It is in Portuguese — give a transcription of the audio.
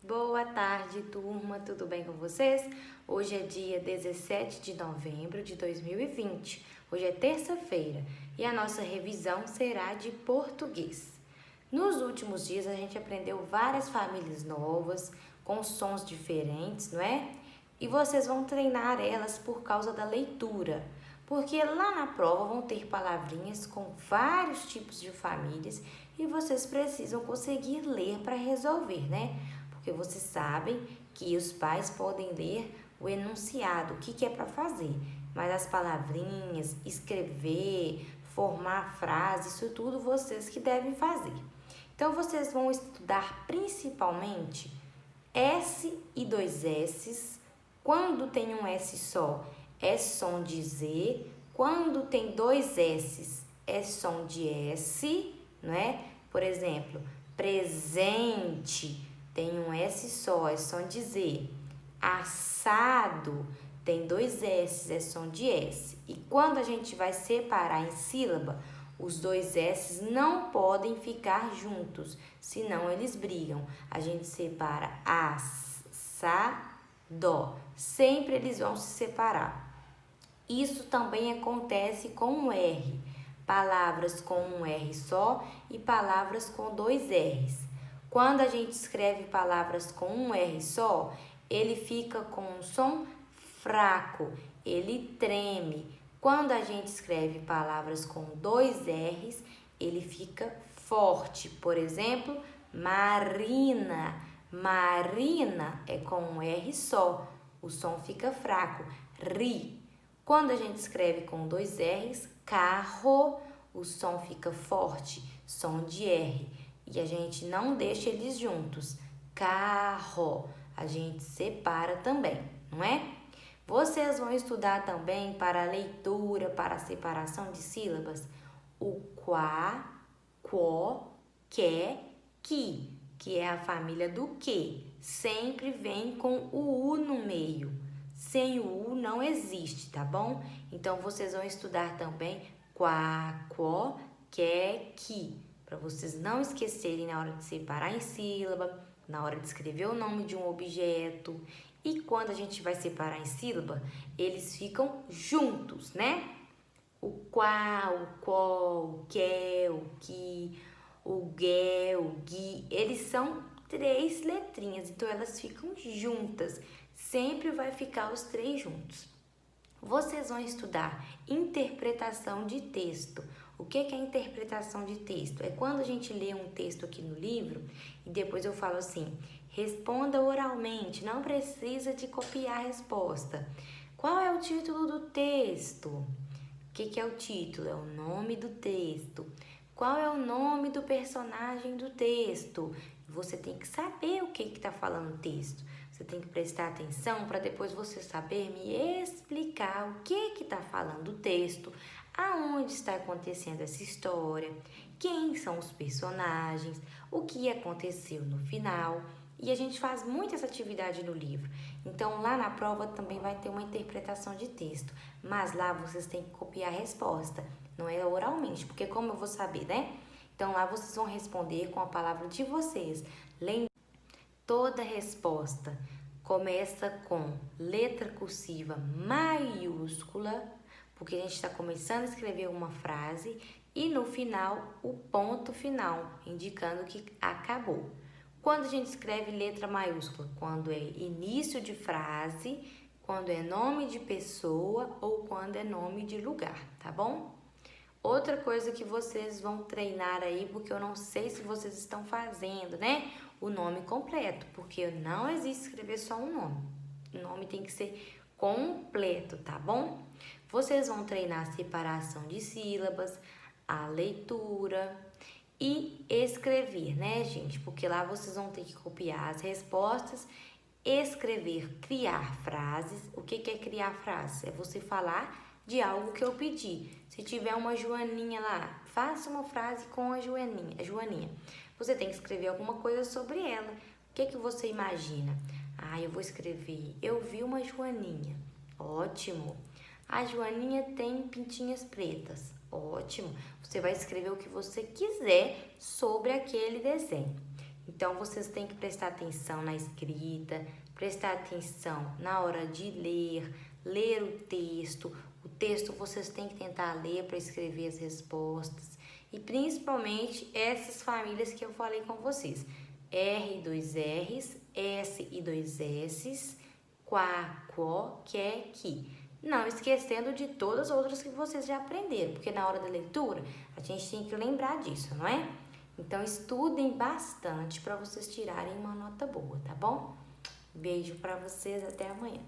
Boa tarde, turma, tudo bem com vocês? Hoje é dia 17 de novembro de 2020. Hoje é terça-feira e a nossa revisão será de português. Nos últimos dias a gente aprendeu várias famílias novas, com sons diferentes, não é? E vocês vão treinar elas por causa da leitura, porque lá na prova vão ter palavrinhas com vários tipos de famílias e vocês precisam conseguir ler para resolver, né? Porque vocês sabem que os pais podem ler o enunciado, o que é para fazer, mas as palavrinhas, escrever, formar frase, isso tudo vocês que devem fazer. Então, vocês vão estudar principalmente S e dois S's. Quando tem um S só, é som de Z. Quando tem dois S's, é som de S, não é? Por exemplo, presente tem um S só, é som de Z. Assado tem dois S's, é som de S. E quando a gente vai separar em sílaba, os dois S's não podem ficar juntos, senão eles brigam. A gente separa assado, sempre eles vão se separar. Isso também acontece com o R, palavras com um R só e palavras com dois R's. Quando a gente escreve palavras com um R só, ele fica com um som fraco, ele treme. Quando a gente escreve palavras com dois R's, ele fica forte. Por exemplo, Marina. Marina é com um R só, o som fica fraco. Ri. Quando a gente escreve com dois R's, carro, o som fica forte, som de R. E a gente não deixa eles juntos. Carro, a gente separa também, não é? Vocês vão estudar também para a leitura, para a separação de sílabas, o quá, quó, que é a família do que. Sempre vem com o U no meio. Sem o U não existe, tá bom? Então, vocês vão estudar também quá, quó, que. Para vocês não esquecerem na hora de separar em sílaba, na hora de escrever o nome de um objeto. E quando a gente vai separar em sílaba, eles ficam juntos, né? O quá, o có, o que, o que, o gué, o gui, eles são três letrinhas, então elas ficam juntas. Sempre vai ficar os três juntos. Vocês vão estudar interpretação de texto. O que é interpretação de texto? É quando a gente lê um texto aqui no livro e depois eu falo assim, responda oralmente, não precisa de copiar a resposta. Qual é o título do texto? O que é o título? É o nome do texto. Qual é o nome do personagem do texto? Você tem que saber o que está falando o texto. Você tem que prestar atenção para depois você saber me explicar o que está falando o texto, aonde está acontecendo essa história, quem são os personagens, o que aconteceu no final. E a gente faz muito essa atividade no livro. Então, lá na prova também vai ter uma interpretação de texto. Mas lá vocês têm que copiar a resposta. Não é oralmente, porque como eu vou saber, né? Então, lá vocês vão responder com a palavra de vocês. Toda resposta começa com letra cursiva maiúscula, porque a gente está começando a escrever uma frase, e no final, o ponto final, indicando que acabou. Quando a gente escreve letra maiúscula? Quando é início de frase, quando é nome de pessoa ou quando é nome de lugar, tá bom? Outra coisa que vocês vão treinar aí, porque eu não sei se vocês estão fazendo, né? O nome completo, porque não existe escrever só um nome. O nome tem que ser completo, tá bom? Vocês vão treinar a separação de sílabas, a leitura e escrever, né, gente? Porque lá vocês vão ter que copiar as respostas, escrever, criar frases. O que é criar frases? É você falar de algo que eu pedi. Se tiver uma Joaninha lá, faça uma frase com a Joaninha. Você tem que escrever alguma coisa sobre ela. O que você imagina? Eu vou escrever, eu vi uma Joaninha. Ótimo. A Joaninha tem pintinhas pretas. Ótimo. Você vai escrever o que você quiser sobre aquele desenho. Então, vocês têm que prestar atenção na escrita, prestar atenção na hora de ler o texto. O texto vocês têm que tentar ler para escrever as respostas. E principalmente essas famílias que eu falei com vocês. R e 2 R's, S e 2 S's, quá, quó, qué, qui. Não esquecendo de todas as outras que vocês já aprenderam, porque na hora da leitura a gente tem que lembrar disso, não é? Então estudem bastante para vocês tirarem uma nota boa, tá bom? Beijo para vocês, até amanhã.